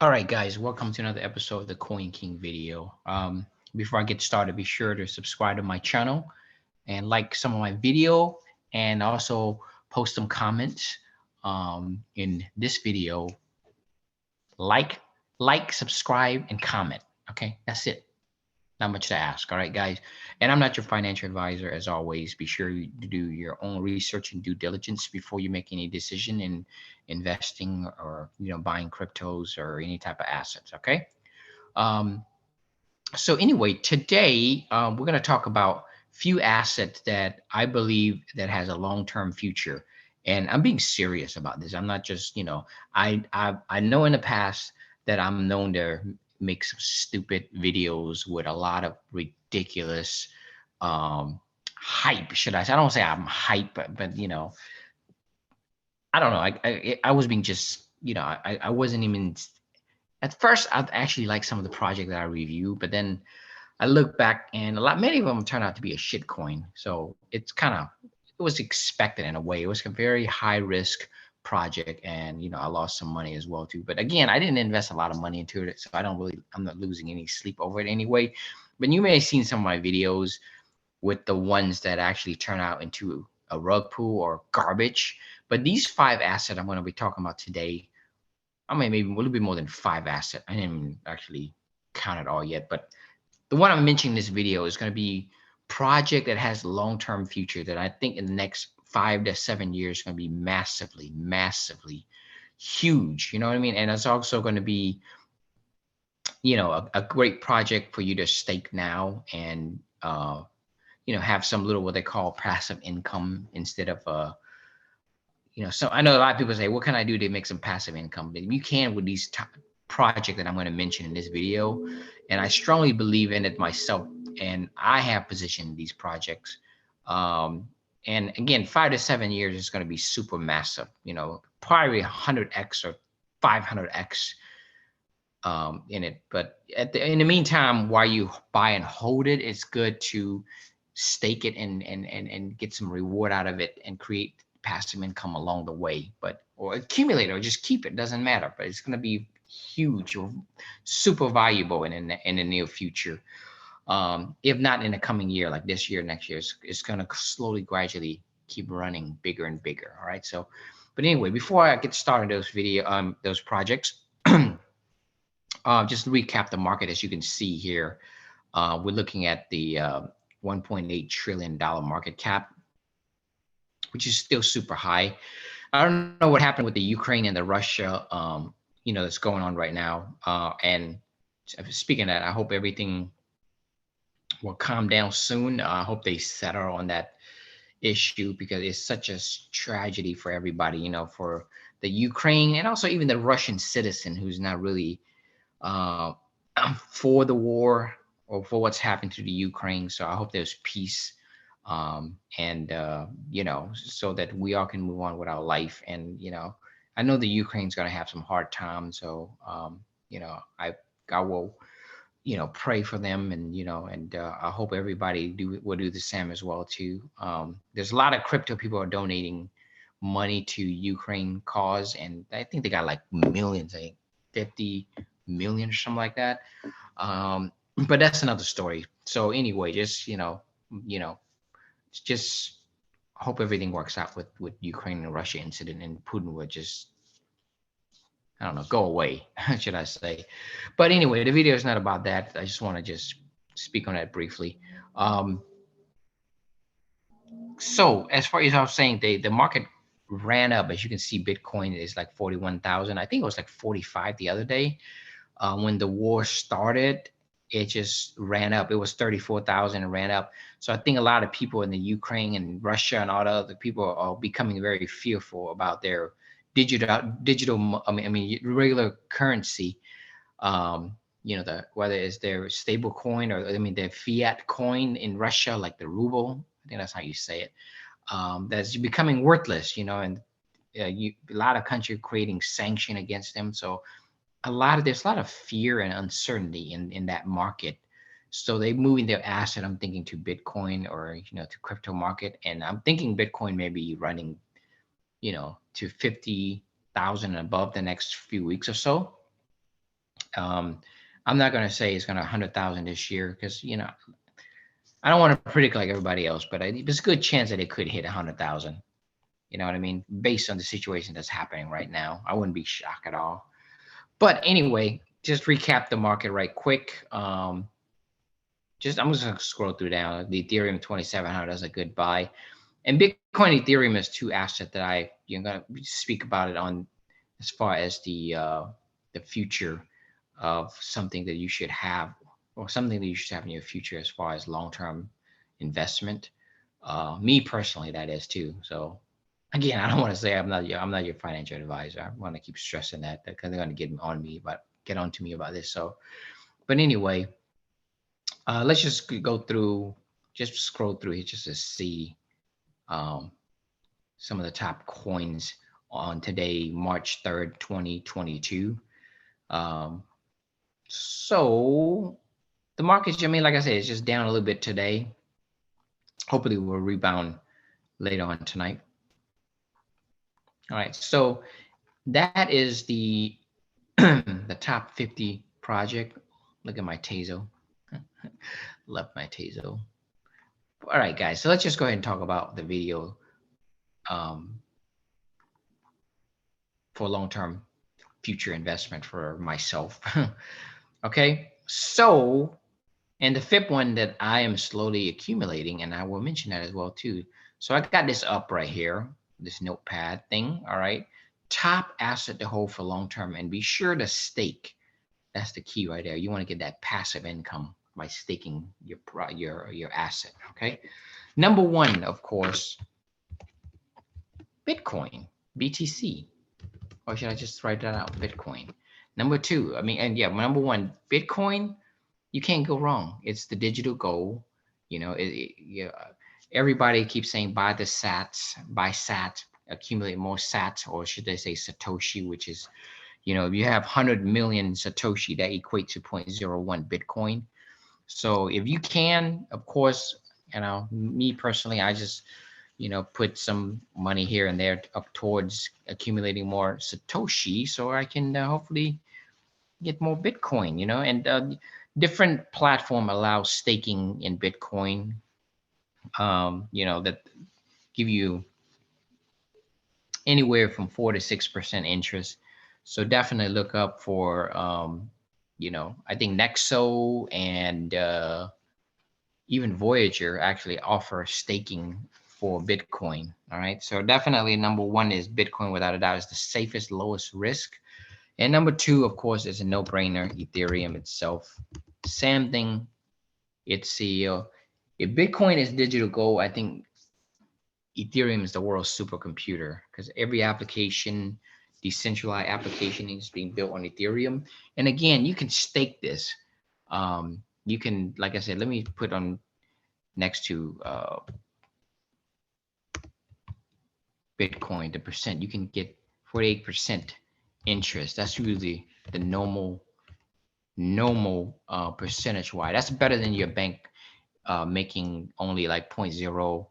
All right, guys, welcome to another episode of the Coin King video. Before I get started, be sure to subscribe to my channel and like some of my video and also post some comments in this video. Like, subscribe, and comment. Okay, that's it. Not much to ask. All right, guys. And I'm not your financial advisor, as always. Be sure you do your own research and due diligence before you make any decision in investing or buying cryptos or any type of assets. Okay. Um, so anyway, today we're going to talk about few assets that I believe that has a long-term future, and I'm being serious about this. I'm not just I know in the past that I'm known to make some stupid videos with a lot of ridiculous um, hype. Should I say? I don't say I'm hype, but I don't know. I was being just I wasn't even at first. I actually like some of the project that I review, but then I look back and many of them turned out to be a shit coin. So it's it was expected in a way. It was a very high risk project, and I lost some money as well too. But again, I didn't invest a lot of money into it, so I'm not losing any sleep over it anyway. But you may have seen some of my videos with the ones that actually turn out into a rug pull or garbage. But these five assets I'm going to be talking about today, I mean, maybe a little bit more than five assets. I didn't even actually count it all yet, but the one I'm mentioning in this video is going to be project that has long-term future that I think in the next 5 to 7 years is going to be massively, massively huge. You know what I mean? And it's also going to be, a great project for you to stake now and, have some little what they call passive income instead of so I know a lot of people say, what can I do to make some passive income? But you can with these project that I'm going to mention in this video. And I strongly believe in it myself. And I have positioned these projects. Um, and again, 5 to 7 years is going to be super massive, probably 100x or 500x in it. But in the meantime, while you buy and hold it, it's good to stake it and get some reward out of it and create passive income along the way. But or accumulate or just keep it, doesn't matter. But it's going to be huge or super valuable in the near future. If not in the coming year, like this year, next year, it's going to slowly, gradually keep running bigger and bigger. All right. So, but anyway, before I get started those projects, just to recap the market, as you can see here, we're looking at the $1.8 trillion market cap, which is still super high. I don't know what happened with the Ukraine and the Russia, that's going on right now. And speaking of that, I hope everything will calm down soon. I hope they settle on that issue because it's such a tragedy for everybody, for the Ukraine and also even the Russian citizen who's not really uh, for the war or for what's happened to the Ukraine. So I hope there's peace, and so that we all can move on with our life. And I know the Ukraine's going to have some hard times. So I will pray for them, and I hope everybody will do the same as well too. There's a lot of crypto people are donating money to Ukraine cause, and I think they got like millions, I think 50 million or something like that. But that's another story. So anyway, just just hope everything works out with Ukraine and Russia incident, and Putin would just, I don't know, go away, should I say. But anyway, the video is not about that. I just want to just speak on that briefly. Um, so as far as I was saying, the market ran up. As you can see, Bitcoin is like 41,000. I think it was like 45 the other day. When the war started, it just ran up. It was 34,000 and ran up. So I think a lot of people in the Ukraine and Russia and all the other people are becoming very fearful about their digital. I mean, regular currency. The whether it's their stable coin or their fiat coin in Russia, like the ruble. I think that's how you say it. That's becoming worthless. And a lot of countries creating sanction against them. So there's a lot of fear and uncertainty in that market. So they moving their asset, I'm thinking, to Bitcoin or to crypto market. And I'm thinking Bitcoin may be running to 50,000 and above the next few weeks or so. I'm not going to say it's going to 100,000 this year because, you know, I don't want to predict like everybody else, but there's a good chance that it could hit 100,000. You know what I mean? Based on the situation that's happening right now, I wouldn't be shocked at all. But anyway, just recap the market right quick. I'm just gonna scroll through down. The Ethereum 2700 is a good buy, and Bitcoin Ethereum is two assets that you're gonna speak about it on as far as the future of something that you should have, or something that you should have in your future as far as long-term investment. Me personally, that is too. So again, I don't want to say I'm not your financial advisor. I want to keep stressing that because they're going to get on to me about this. So, but anyway, let's just go through, just scroll through here just to see um, some of the top coins on today, March 3rd, 2022. So the market, I mean, like I said, it's just down a little bit today. Hopefully we'll rebound later on tonight. All right, so that is the the top 50 project. Look at my Tazo. Love my Tazo. All right, guys, so let's just go ahead and talk about the video for long-term future investment for myself. Okay, so, and the fifth one that I am slowly accumulating, and I will mention that as well too. So I got this up right here, this notepad thing, all right? Top asset to hold for long-term, and be sure to stake. That's the key right there. You want to get that passive income by staking your asset, okay? Number one, of course, Bitcoin, BTC. Or should I just write that out? Bitcoin. Number two, I mean, and yeah, number one, Bitcoin, you can't go wrong. It's the digital gold. You know, everybody keeps saying buy the sats, buy sats, accumulate more sats, or should they say Satoshi, which is, you know, if you have 100 million Satoshi, that equates to 0.01 Bitcoin. So if you can, of course, you know, me personally, I just, you know, put some money here and there up towards accumulating more Satoshi so I can hopefully get more Bitcoin, you know, and different platform allows staking in Bitcoin, you know, that give you anywhere from 4 to 6% interest. So definitely look up for, you know, I think Nexo and even Voyager actually offer staking for Bitcoin. All right. So definitely number one is Bitcoin, without a doubt, is the safest, lowest risk. And number two, of course, is a no-brainer, Ethereum itself. Same thing. It's if Bitcoin is digital gold, I think Ethereum is the world's supercomputer because every application, decentralized application is being built on Ethereum. And again, you can stake this. You can, like I said, let me put on next to Bitcoin, the percent. You can get 48% interest. That's usually the normal percentage wise. That's better than your bank making only like 0.0,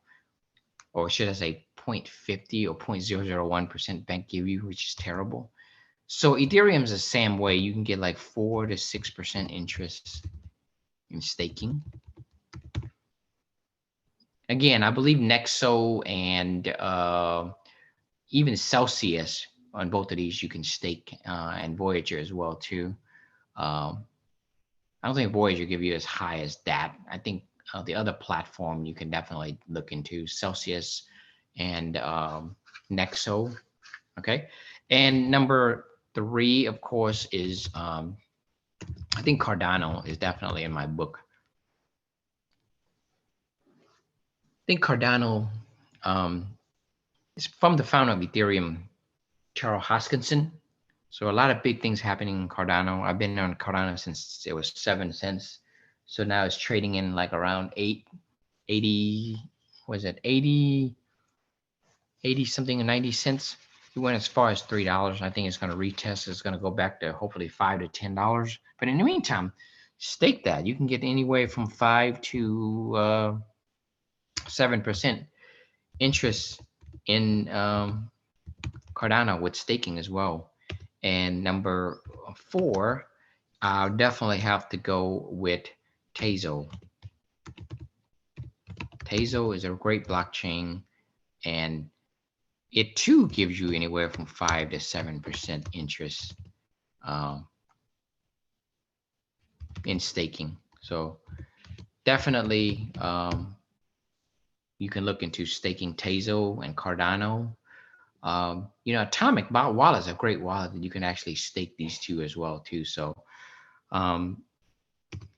or should I say 0.50 or 0.001% bank give you, which is terrible. So Ethereum is the same way. You can get like 4 to 6% interest in staking. Again, I believe Nexo and even Celsius, on both of these you can stake, and Voyager as well too. I don't think Voyager give you as high as that. I think the other platform you can definitely look into, Celsius and Nexo. Okay, and number three, of course, is I think Cardano is definitely in my book. I think Cardano is from the founder of Ethereum, Charles Hoskinson. So a lot of big things happening in Cardano. I've been on Cardano since it was 7 cents. So now it's trading in like around 80, was it 80 something and 90 cents. It went as far as $3. I think it's going to retest. It's going to go back to hopefully $5 to $10. But in the meantime, stake that. You can get anywhere from 5 to 7% interest in Cardano with staking as well. And number four, I'll definitely have to go with Tezos. Tezos is a great blockchain, and it too gives you anywhere from 5 to 7% interest um, in staking. So definitely, you can look into staking Tezos and Cardano. Atomic Wallet is a great wallet that you can actually stake these two as well too. So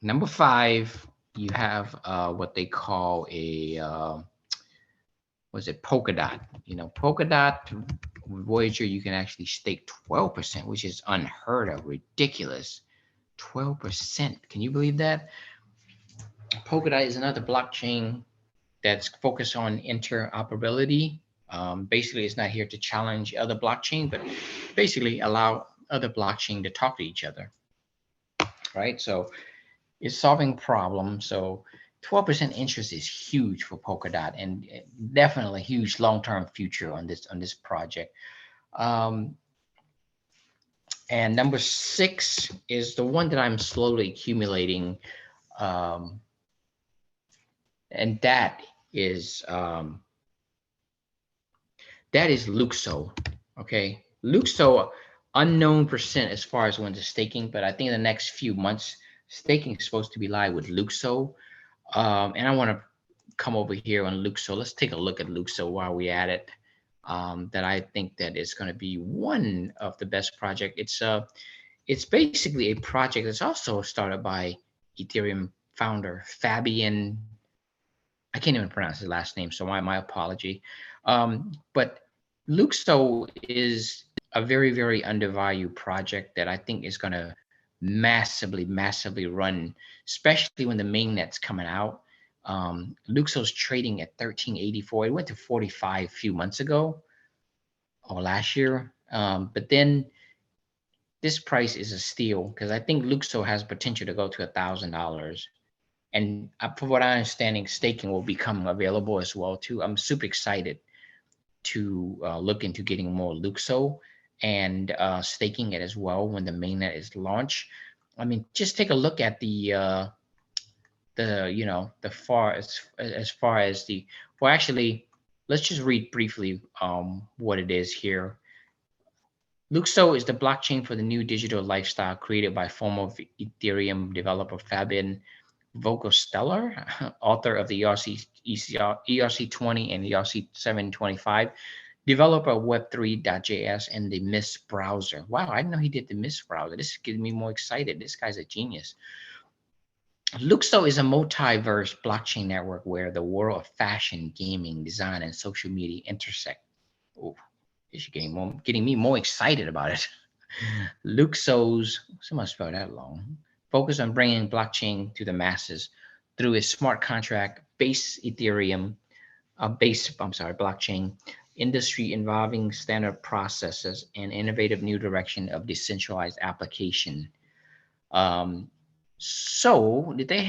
number 5, you have what they call a was it Polka Dot? Polka Dot Voyager, you can actually stake 12%, which is unheard of, ridiculous. 12%. Can you believe that? Polka Dot is another blockchain that's focused on interoperability. Basically, it's not here to challenge other blockchain, but basically allow other blockchain to talk to each other, right? So it's solving problems. So 12% interest is huge for Polka Dot, and definitely a huge long-term future on this project. And number 6 is the one that I'm slowly accumulating, and that is Luxo. Okay, Luxo, unknown percent as far as when to staking, but I think in the next few months, staking is supposed to be live with Luxo. And I want to come over here on Luxo. Let's take a look at Luxo while we at it. That I think that is going to be one of the best project. It's basically a project that's also started by Ethereum founder Fabian. I can't even pronounce his last name, so my apology. But Luxo is a very, very undervalued project that I think is going to massively run, especially when the mainnet's coming out. Luxo's trading at 1384. It went to 45 a few months ago or last year. But then this price is a steal because I think Luxo has potential to go to $1,000. And from what I understand, staking will become available as well too. I'm super excited to look into getting more Luxo and staking it as well when the mainnet is launched. I mean, just take a look at the far as the, well, actually, let's just read briefly what it is here. Luxo is the blockchain for the new digital lifestyle created by former Ethereum developer Fabian Vogelsteller, author of the ERC20 and ERC725, developer of Web3.js and the Mist browser. Wow, I didn't know he did the Mist browser. This is getting me more excited. This guy's a genius. Luxo is a multiverse blockchain network where the world of fashion, gaming, design, and social media intersect. Oh, this is getting me more excited about it. Luxo's, someone spell that long, focus on bringing blockchain to the masses through a smart contract based blockchain industry involving standard processes and innovative new direction of decentralized application. So did they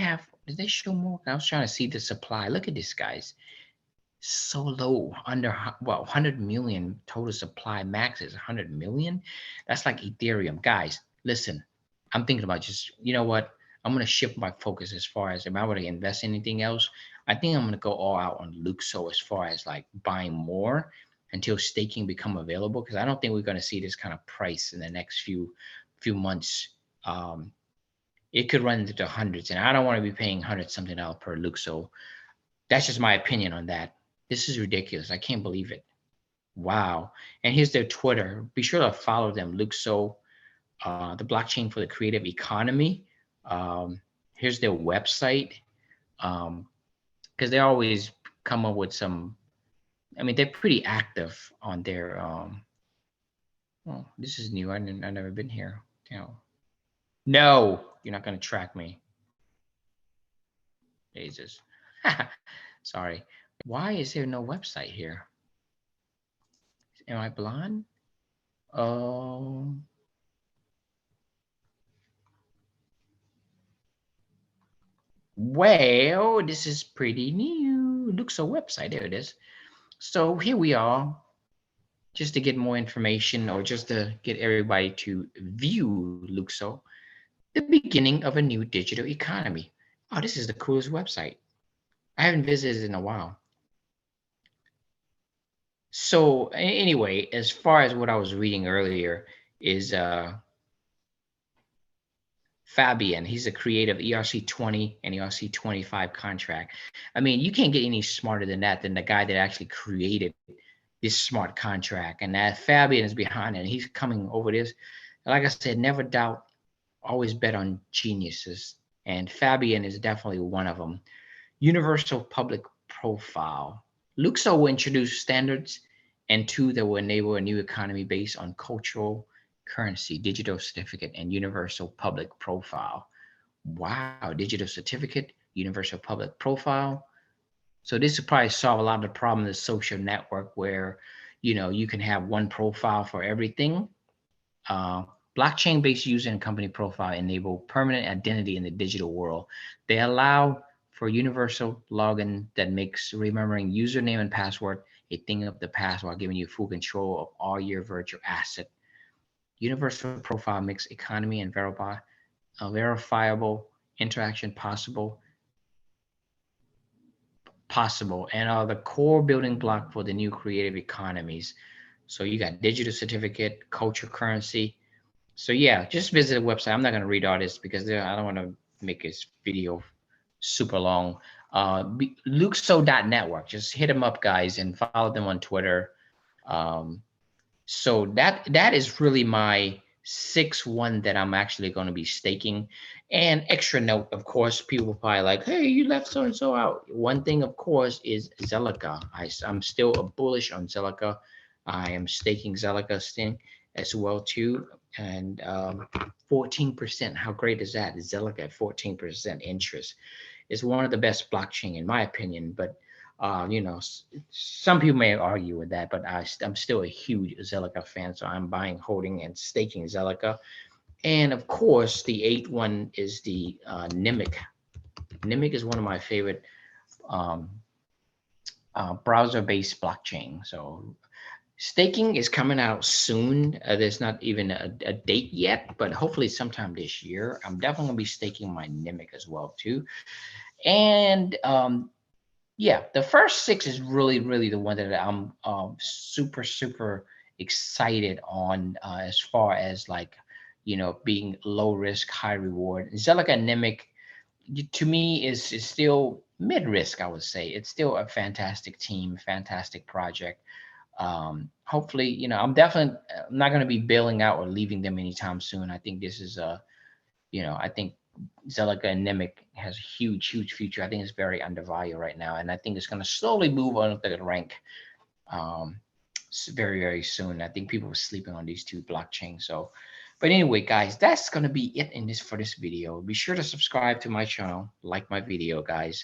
show more? I was trying to see the supply. Look at this, guys. So low, under 100 million total supply. Max is 100 million. That's like Ethereum. Guys, listen, I'm thinking about just, you know what? I'm going to shift my focus as far as if I were to invest in anything else. I think I'm going to go all out on Luxo as far as like buying more until staking become available, because I don't think we're going to see this kind of price in the next few months. It could run into the hundreds, and I don't want to be paying $100 something per Luxo. That's just my opinion on that. This is ridiculous. I can't believe it. Wow. And here's their Twitter. Be sure to follow them, Luxo, the blockchain for the creative economy. Here's their website, because they always come up with some, I mean, they're pretty active on their, oh, this is new. I've never been here. No, you're not going to track me. Jesus. Sorry. Why is there no website here? Am I blind? Well, this is pretty new. Luxo website, there it is. So here we are, just to get more information or just to get everybody to view Luxo. the beginning of a new digital economy. Oh, this is the coolest website. I haven't visited in a while. So anyway, as far as what I was reading earlier is Fabian. He's a creative ERC20 and ERC25 contract. I mean, you can't get any smarter than that, than the guy that actually created this smart contract. And that Fabian is behind it. And he's coming over this. Like I said, never doubt, always bet on geniuses. And Fabian is definitely one of them. Universal public profile. Luxo will introduce standards and tools that will enable a new economy based on cultural currency, digital certificate, and universal public profile. Wow, digital certificate, universal public profile. So this will probably solve a lot of the problem of the social network where, you can have one profile for everything. Uh, Blockchain-based user and company profile enable permanent identity in the digital world. They allow for universal login that makes remembering username and password a thing of the past while giving you full control of all your virtual asset. Universal profile makes economy and verifiable interaction possible and are the core building block for the new creative economies. So you got digital certificate, culture currency. So yeah, just visit the website. I'm not going to read all this because I don't want to make this video super long. Luxo.network. Just hit them up, guys, and follow them on Twitter. So that is really my 6-1 that I'm actually going to be staking. And extra note, of course, people probably like, hey, you left so and so out. One thing, of course, is Zelica. I'm still a bullish on Zelica. I am staking Zelica Sting as well too. And 14%. How great is that? Zelica at 14% interest. It's one of the best blockchain in my opinion, but some people may argue with that, but I'm still a huge Zelica fan, so I'm buying, holding, and staking Zelica. And of course, the 8-1 is the Nimic. Nimic is one of my favorite browser-based blockchain. So staking is coming out soon. There's not even a date yet, but hopefully sometime this year. I'm definitely gonna be staking my Nimic as well too. And yeah, the first 6 is really the one that I'm super excited on as far as like, being low risk, high reward. Zelica and Nimic, to me, is still mid risk, I would say. It's still a fantastic team, fantastic project. Hopefully, I'm not going to be bailing out or leaving them anytime soon. I think this is I think Zelica and Nimic has a huge future. I think it's very undervalued right now, and I think it's going to slowly move on the rank very soon. I think people are sleeping on these two blockchains. So, but anyway, guys, that's going to be it for this video. Be sure to subscribe to my channel, like my video, guys.